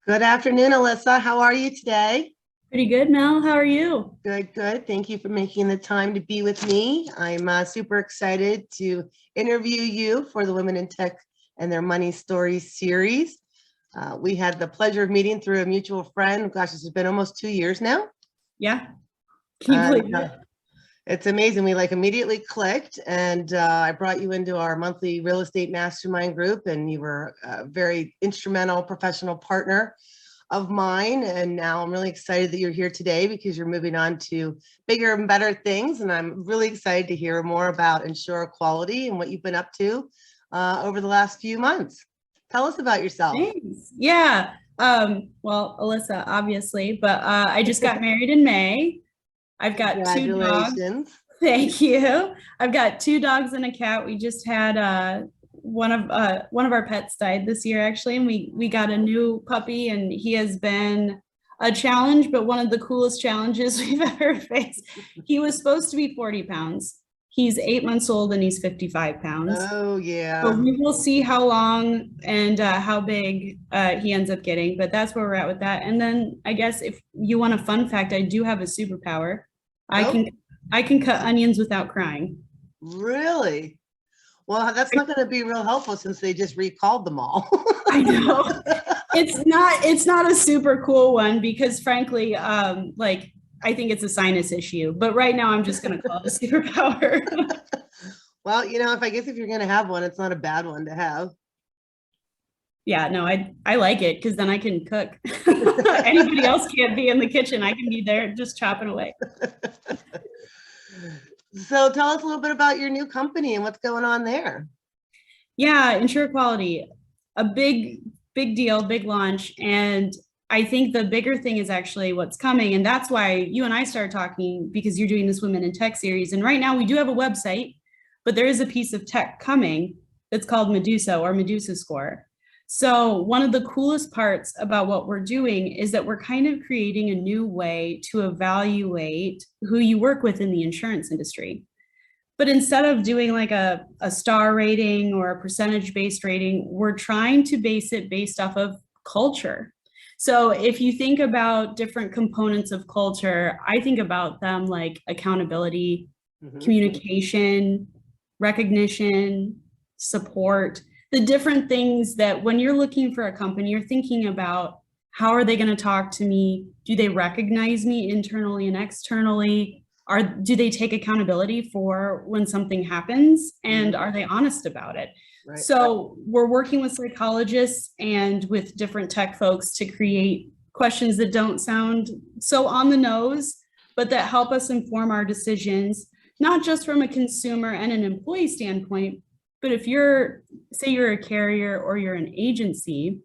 Good afternoon, Elisa. How are you today? Pretty good, Mel. How are you? Good, good. Thank you for making the time to be with me. I'm super excited to interview you for the Women in Tech and Their Money Stories series. We had the pleasure of meeting through a mutual friend. Gosh, this has been almost 2 years now. Yeah. Can you And believe it? it's amazing. We immediately clicked, and I brought you into our monthly real estate mastermind group, and you were a very instrumental professional partner of mine. And now I'm really excited that you're here today because you're moving on to bigger and better things. And I'm really excited to hear more about Insure Quality and what you've been up to over the last few months. Tell us about yourself. Thanks. Yeah. Well, Alyssa, obviously, but I just got married in May. I've got two dogs. Congratulations. Thank you. I've got two dogs and a cat. We just had one of our pets died this year, actually, and we got a new puppy, and he has been a challenge, but one of the coolest challenges we've ever faced. He was supposed to be 40 pounds. He's 8 months old and he's 55 pounds. Oh, yeah. So we will see how long and how big he ends up getting, but that's where we're at with that. And then I guess if you want a fun fact, I do have a superpower. I can cut onions without crying. Really? Well, that's not going to be real helpful since they just recalled them all. I know. It's not a super cool one because frankly, I think it's a sinus issue, but right now I'm just going to call it a superpower. Well, if you're going to have one, it's not a bad one to have. Yeah, no, I like it because then I can cook. Anybody else can't be in the kitchen. I can be there just chopping away. So tell us a little bit about your new company and what's going on there. Yeah, Insure Quality, a big deal, big launch. And I think the bigger thing is actually what's coming. And that's why you and I started talking, because you're doing this Women in Tech series. And right now we do have a website, but there is a piece of tech coming that's called Medusa Score. So one of the coolest parts about what we're doing is that we're kind of creating a new way to evaluate who you work with in the insurance industry. But instead of doing like a star rating or a percentage-based rating, we're trying to base it based off of culture. So if you think about different components of culture, I think about them like accountability, communication, recognition, support, the different things that when you're looking for a company, you're thinking about how are they going to talk to me? Do they recognize me internally and externally? Do they take accountability for when something happens? And are they honest about it? Right. So we're working with psychologists and with different tech folks to create questions that don't sound so on the nose, but that help us inform our decisions, not just from a consumer and an employee standpoint, but if say you're a carrier or you're an agency,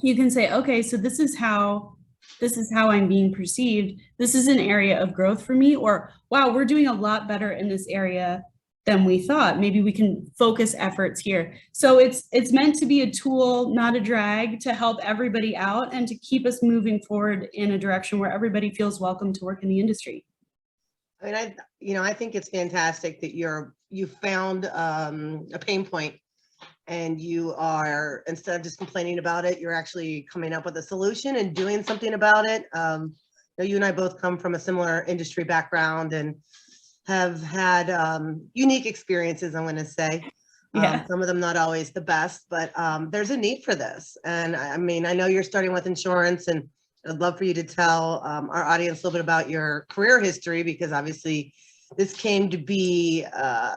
you can say, okay, so this is how I'm being perceived. This is an area of growth for me, or wow, we're doing a lot better in this area than we thought. Maybe we can focus efforts here. So it's meant to be a tool, not a drag, to help everybody out and to keep us moving forward in a direction where everybody feels welcome to work in the industry. I mean, I think it's fantastic that you found a pain point and you are, instead of just complaining about it, you're actually coming up with a solution and doing something about it. You and I both come from a similar industry background and have had unique experiences, I'm going to say. Yeah. Some of them not always the best, but there's a need for this. And I mean, I know you're starting with insurance, and I'd love for you to tell our audience a little bit about your career history, because obviously this came to be an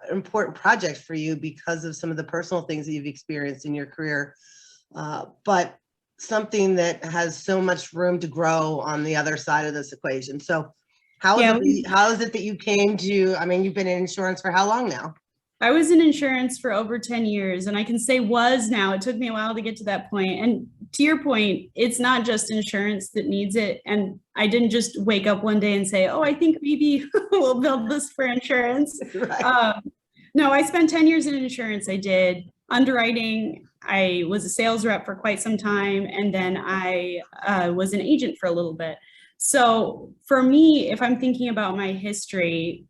important project for you because of some of the personal things that you've experienced in your career, but something that has so much room to grow on the other side of this equation. So how is it that you came to, I mean, you've been in insurance for how long now? I was in insurance for over 10 years, and I can say was now. It took me a while to get to that point. And to your point, it's not just insurance that needs it. And I didn't just wake up one day and say, oh, I think maybe we'll build this for insurance. Right. No, I spent 10 years in insurance. I did underwriting. I was a sales rep for quite some time. And then I was an agent for a little bit. So for me, if I'm thinking about my history,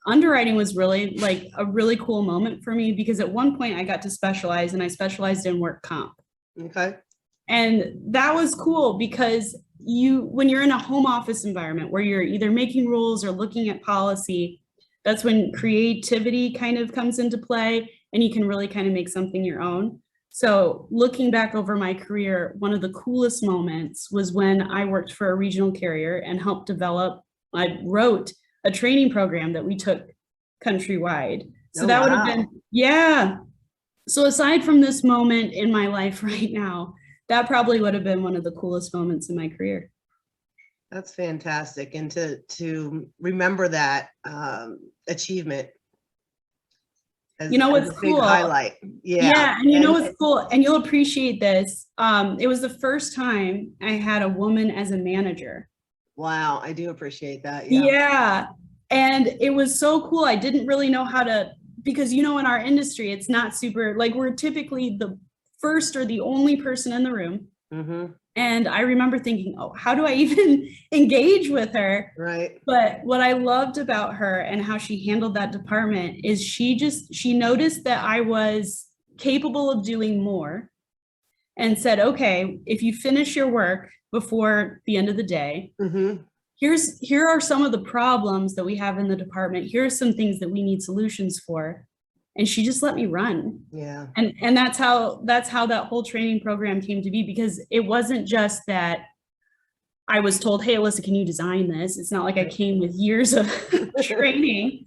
underwriting was really like a really cool moment for me, because at one point I got to specialize, and I specialized in work comp. Okay. And that was cool because when you're in a home office environment where you're either making rules or looking at policy, that's when creativity kind of comes into play and you can really kind of make something your own. So looking back over my career, one of the coolest moments was when I worked for a regional carrier and helped develop, I wrote a training program that we took countrywide. So Oh, that would have wow. been, yeah. So aside from this moment in my life right now, that probably would have been one of the coolest moments in my career. That's fantastic. And to remember that achievement You know as what's a big cool? highlight. Yeah. Yeah, and you know And what's cool, and you'll appreciate this. It was the first time I had a woman as a manager. wow, I do appreciate that. Yeah. Yeah, and it was so cool. I didn't really know how to, because in our industry, it's not super, like we're typically the first or the only person in the room. Mm-hmm. And I remember thinking, oh, how do I even engage with her? Right. But what I loved about her and how she handled that department is she noticed that I was capable of doing more and said, okay, if you finish your work before the end of the day, Mm-hmm. here are some of the problems that we have in the department. Here are some things that we need solutions for. And she just let me run. Yeah. And that's how that whole training program came to be, because it wasn't just that I was told, hey, Alyssa, can you design this? It's not like I came with years of training.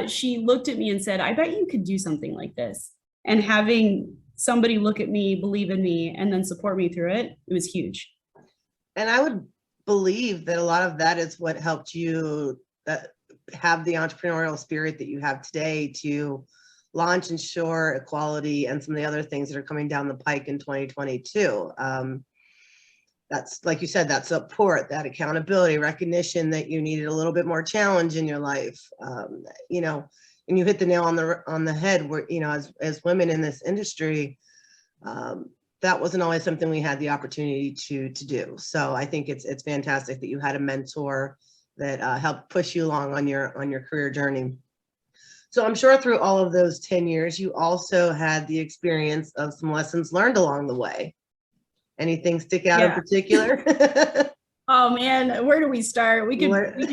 She looked at me and said, I bet you could do something like this. And having somebody look at me, believe in me, and then support me through it, it was huge. And I would believe that a lot of that is what helped you have the entrepreneurial spirit that you have today to launch Ensure, Equality, and some of the other things that are coming down the pike in 2022. That's, like you said, that support, that accountability, recognition that you needed a little bit more challenge in your life. And you hit the nail on the head where, as women in this industry, that wasn't always something we had the opportunity to do. So I think it's fantastic that you had a mentor that helped push you along on your career journey. So I'm sure through all of those 10 years, you also had the experience of some lessons learned along the way. Anything stick out in particular? Oh man, where do we start? We could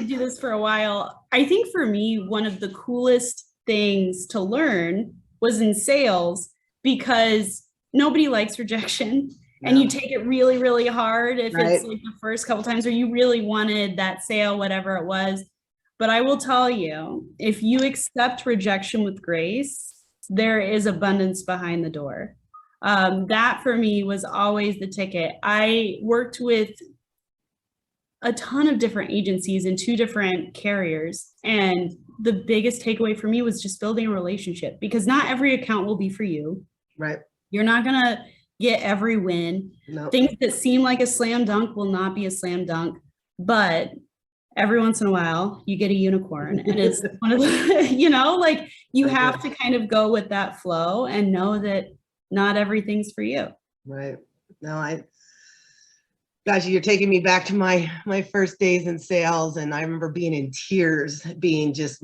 do this for a while. I think for me, one of the coolest things to learn was in sales, because nobody likes rejection. No. And you take it really, really hard if it's like the first couple times where you really wanted that sale, whatever it was. But I will tell you, if you accept rejection with grace, there is abundance behind the door. That for me was always the ticket. I worked with a ton of different agencies and 2 different carriers. And the biggest takeaway for me was just building a relationship, because not every account will be for you. Right. You're not going to get every win. Nope. Things that seem like a slam dunk will not be a slam dunk, but every once in a while you get a unicorn. And it's one of the, like you have to kind of go with that flow and know that not everything's for you. Right. No, gosh, you're taking me back to my first days in sales. And I remember being in tears, being just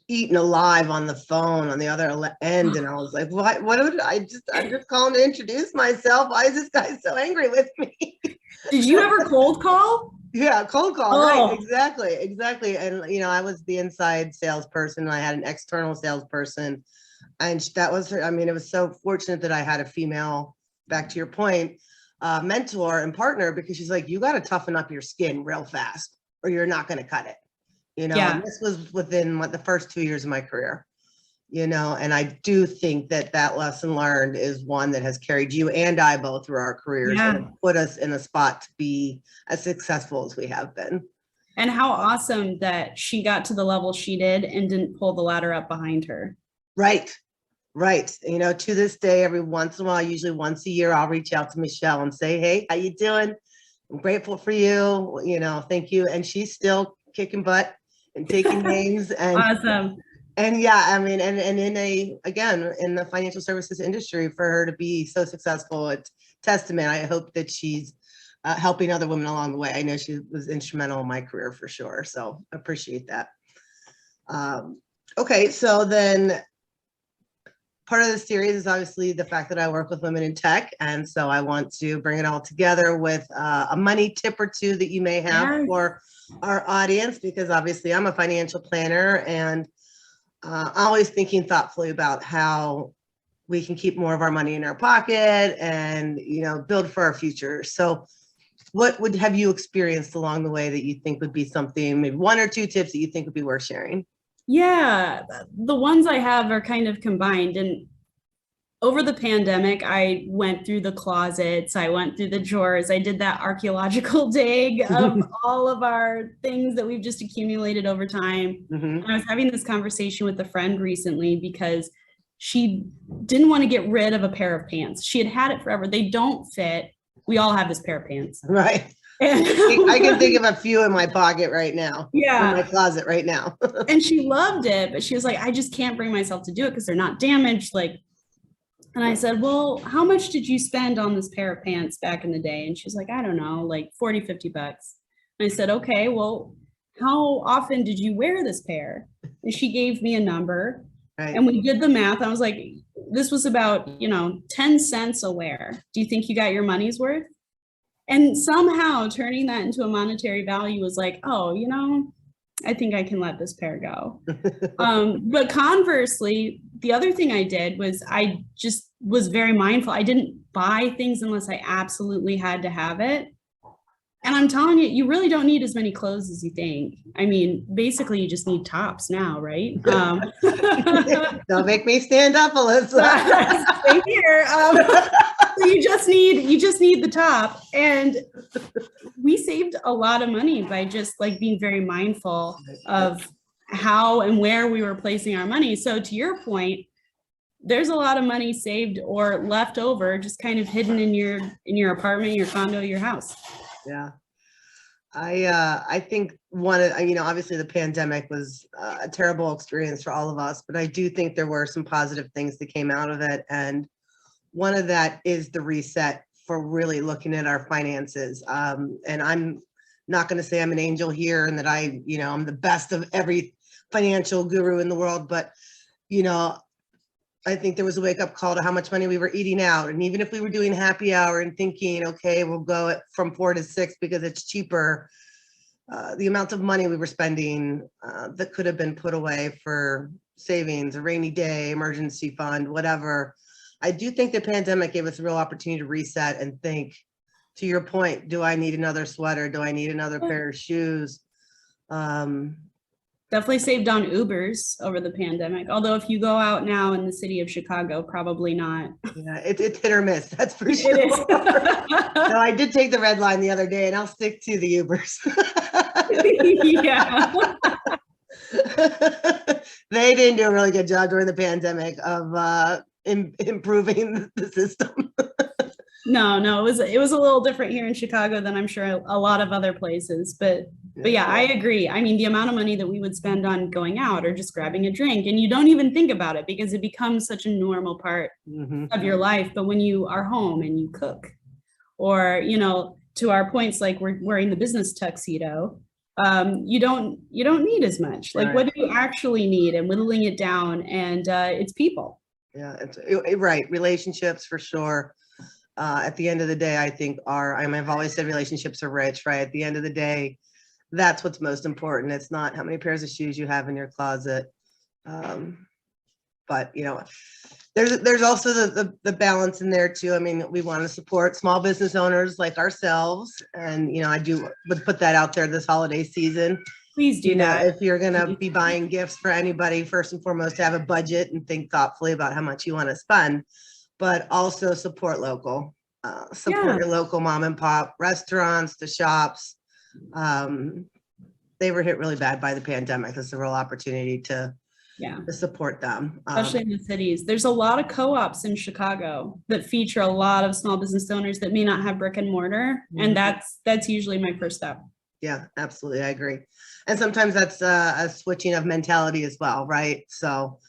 eaten alive on the phone on the other end. And I was like, I'm just calling to introduce myself. Why is this guy so angry with me? Did you ever cold call? Yeah, cold call. Right. Exactly. And, I was the inside salesperson. And I had an external salesperson. And that was her. I mean, it was so fortunate that I had a female, back to your point, mentor and partner, because she's like, you got to toughen up your skin real fast or you're not going to cut it. And this was within the first 2 years of my career, and I do think that lesson learned is one that has carried you and I both through our careers and put us in a spot to be as successful as we have been. And how awesome that she got to the level she did and didn't pull the ladder up behind her. Right. To this day, every once in a while, usually once a year, I'll reach out to Michelle and say, hey, how you doing? I'm grateful for you. Thank you. And she's still kicking butt and taking names. And awesome. And yeah, I mean, and in the financial services industry, for her to be so successful, it's testament. I hope that she's helping other women along the way. I know she was instrumental in my career for sure. So I appreciate that. Okay, so then part of the series is obviously the fact that I work with women in tech. And so I want to bring it all together with a money tip or two that you may have for our audience, because obviously I'm a financial planner and always thinking thoughtfully about how we can keep more of our money in our pocket and, build for our future. So what have you experienced along the way that you think would be something, maybe one or two tips that you think would be worth sharing? Yeah, the ones I have are kind of combined. And over the pandemic, I went through the closets, I went through the drawers, I did that archaeological dig of all of our things that we've just accumulated over time. And I was having this conversation with a friend recently because she didn't want to get rid of a pair of pants. She had it forever. They don't fit. We all have this pair of pants. Right. I can think of a few in my pocket right now. Yeah. In my closet right now. And she loved it, but she was like, I just can't bring myself to do it because they're not damaged. And I said, well, how much did you spend on this pair of pants back in the day? And she's like, I don't know, like 40, 50 bucks. And I said, okay, well, how often did you wear this pair? And she gave me a number. Right. And we did the math. I was like, this was about, 10 cents a wear. Do you think you got your money's worth? And somehow turning that into a monetary value was like, oh, I think I can let this pair go. But conversely, the other thing I did was I just was very mindful. I didn't buy things unless I absolutely had to have it. And I'm telling you, you really don't need as many clothes as you think. I mean, basically, you just need tops now, right? Don't make me stand up, Elisa. Stay here. So you just need the top. And we saved a lot of money by just being very mindful of how and where we were placing our money. So to your point, there's a lot of money saved or left over, just kind of hidden in your apartment, your condo, your house. Yeah. I think obviously the pandemic was a terrible experience for all of us, but I do think there were some positive things that came out of it. And one of that is the reset for really looking at our finances. And I'm not going to say I'm an angel here and that I'm the best of every financial guru in the world, but, I think there was a wake up call to how much money we were eating out. And even if we were doing happy hour and thinking, okay, we'll go from 4 to 6 because it's cheaper, the amount of money we were spending that could have been put away for savings, a rainy day, emergency fund, whatever. I do think the pandemic gave us a real opportunity to reset and think, to your point, do I need another sweater? Do I need another pair of shoes? Definitely saved on Ubers over the pandemic. Although if you go out now in the city of Chicago, probably not. Yeah, it's hit or miss. That's for sure. It is. No, I did take the red line the other day, and I'll stick to the Ubers. Yeah. They didn't do a really good job during the pandemic of improving the system. No, it was a little different here in Chicago than I'm sure a lot of other places, but yeah, I agree. I mean, the amount of money that we would spend on going out or just grabbing a drink, and you don't even think about it because it becomes such a normal part of your life. But when you are home and you cook, or to our points, like we're wearing the business tuxedo, you don't need as much. Like, what do you actually need? And whittling it down, and it's people. Yeah, right. Relationships for sure. At the end of the day, I think I've always said relationships are rich, right? At the end of the day, that's what's most important. It's not how many pairs of shoes you have in your closet. But there's also the balance in there too. I mean, we want to support small business owners like ourselves. And, I would put that out there this holiday season. Please do that. If you're going to be buying gifts for anybody, first and foremost, have a budget and think thoughtfully about how much you want to spend. But also support local, your local mom and pop restaurants, the shops. They were hit really bad by the pandemic. It's a real opportunity to support them. Especially in the cities. There's a lot of co-ops in Chicago that feature a lot of small business owners that may not have brick and mortar. And that's usually my first step. Yeah, absolutely. I agree. And sometimes that's a switching of mentality as well, right? So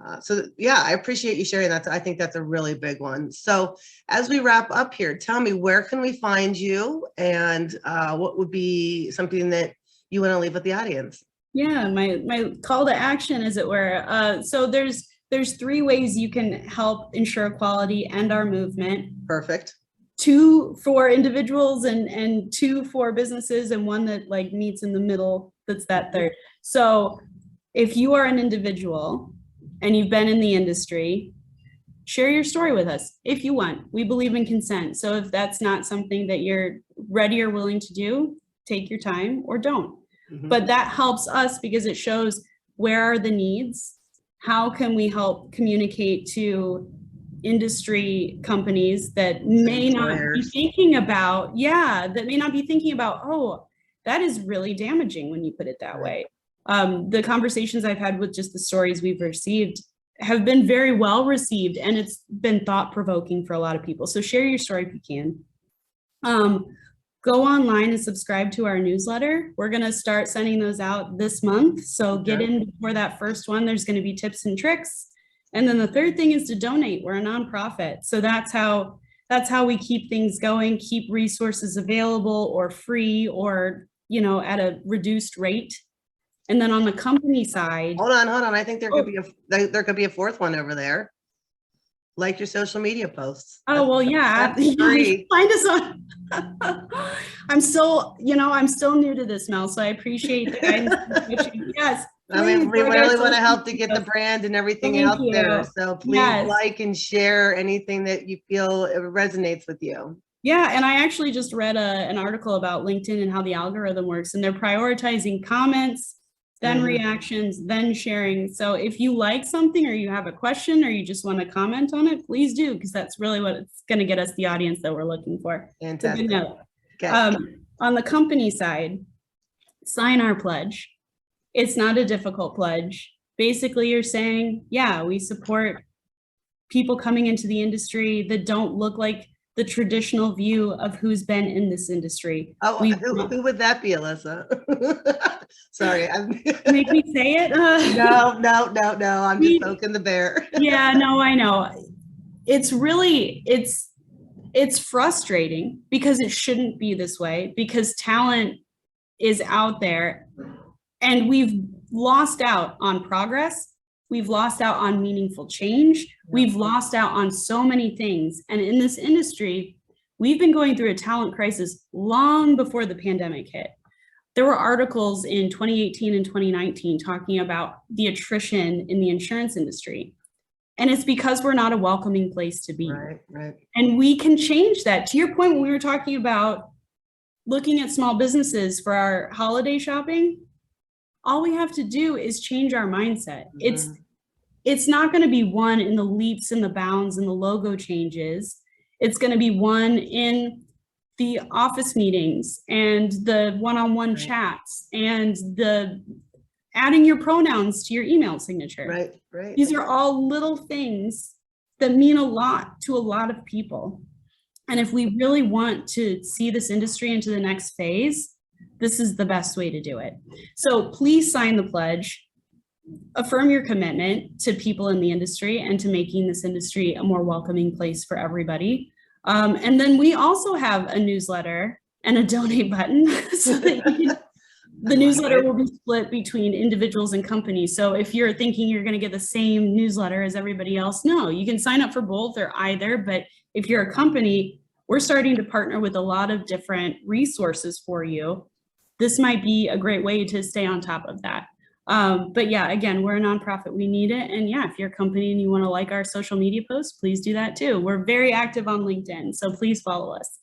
I appreciate you sharing that. I think that's a really big one. So as we wrap up here, tell me, where can we find you, and what would be something that you want to leave with the audience? Yeah, my call to action, as it were. So there's there's 3 ways you can help ensure equality and our movement. Perfect. 2 for individuals and 2 for businesses, and 1 that like meets in the middle. That's that third. So if you are an individual and you've been in the industry, share your story with us if you want. We believe in consent. So if that's not something that you're ready or willing to do, take your time or don't. But that helps us because it shows where are the needs, how can we help communicate to industry companies that may not be thinking about, that may not be thinking about, oh, that is really damaging when you put it that way. The conversations I've had with just the stories we've received have been very well received, and it's been thought-provoking for a lot of people. So share your story if you can. Go online and subscribe to our newsletter. We're going to start sending those out this month. So get in before that first one. There's going to be tips and tricks. And then the third thing is to donate. We're a nonprofit. So that's how we keep things going, keep resources available or free or, at a reduced rate. And then on the company side. Hold on. I think there could be a fourth one over there. Like your social media posts. Oh, well, yeah. Find us on. I'm still new to this, Mel, so I appreciate the guidance. Yes. I mean, we really want to help to get the brand and everything out there. So please like and share anything that you feel resonates with you. Yeah, and I actually just read an article about LinkedIn and how the algorithm works, and they're prioritizing comments, then reactions, then sharing. So if you like something or you have a question or you just want to comment on it, please do, because that's really what it's going to get us the audience that we're looking for. Fantastic. Okay. On the company side, sign our pledge. It's not a difficult pledge. Basically, you're saying, yeah, we support people coming into the industry that don't look like the traditional view of who's been in this industry. Oh, who would that be, Elisa? Sorry. Make me say it? No. I'm just poking the bear. Yeah, no, I know. It's really, it's frustrating because it shouldn't be this way, because talent is out there and we've lost out on progress. We've lost out on meaningful change. We've lost out on so many things. And in this industry, we've been going through a talent crisis long before the pandemic hit. There were articles in 2018 and 2019 talking about the attrition in the insurance industry. And it's because we're not a welcoming place to be. Right. And we can change that. To your point, when we were talking about looking at small businesses for our holiday shopping, all we have to do is change our mindset. It's not going to be one in the leaps and the bounds and the logo changes. It's going to be one in the office meetings and the one-on-one chats and the adding your pronouns to your email signature. Right. These are all little things that mean a lot to a lot of people. And if we really want to see this industry into the next phase, this is the best way to do it. So please sign the pledge, affirm your commitment to people in the industry and to making this industry a more welcoming place for everybody. And then we also have a newsletter and a donate button so that the newsletter will be split between individuals and companies. So if you're thinking you're going to get the same newsletter as everybody else, no, you can sign up for both or either. But if you're a company, we're starting to partner with a lot of different resources for you. This might be a great way to stay on top of that. But yeah, again, we're a nonprofit, we need it. And yeah, if you're a company and you want to like our social media posts, please do that too. We're very active on LinkedIn, so please follow us.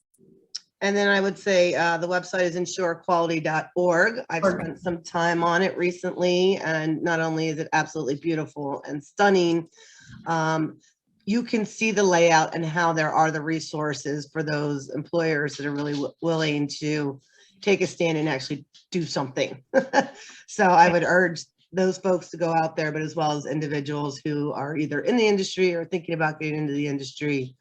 And then I would say the website is ensurequality.org. I've spent some time on it recently, and not only is it absolutely beautiful and stunning, you can see the layout and how there are the resources for those employers that are really willing to take a stand and actually do something. So I would urge those folks to go out there, but as well as individuals who are either in the industry or thinking about getting into the industry.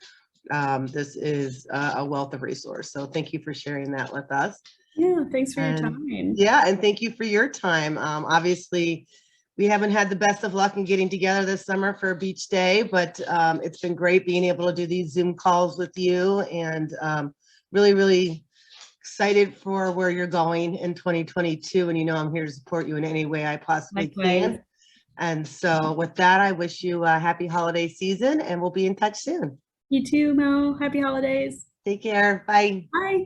This is a wealth of resource. So thank you for sharing that with us. Yeah, thanks for your time. Yeah, and thank you for your time. Obviously, we haven't had the best of luck in getting together this summer for a beach day, but it's been great being able to do these Zoom calls with you, and really excited for where you're going in 2022. And I'm here to support you in any way I possibly can. And so with that, I wish you a happy holiday season and we'll be in touch soon. You too, Mel. Happy holidays. Take care. Bye. Bye.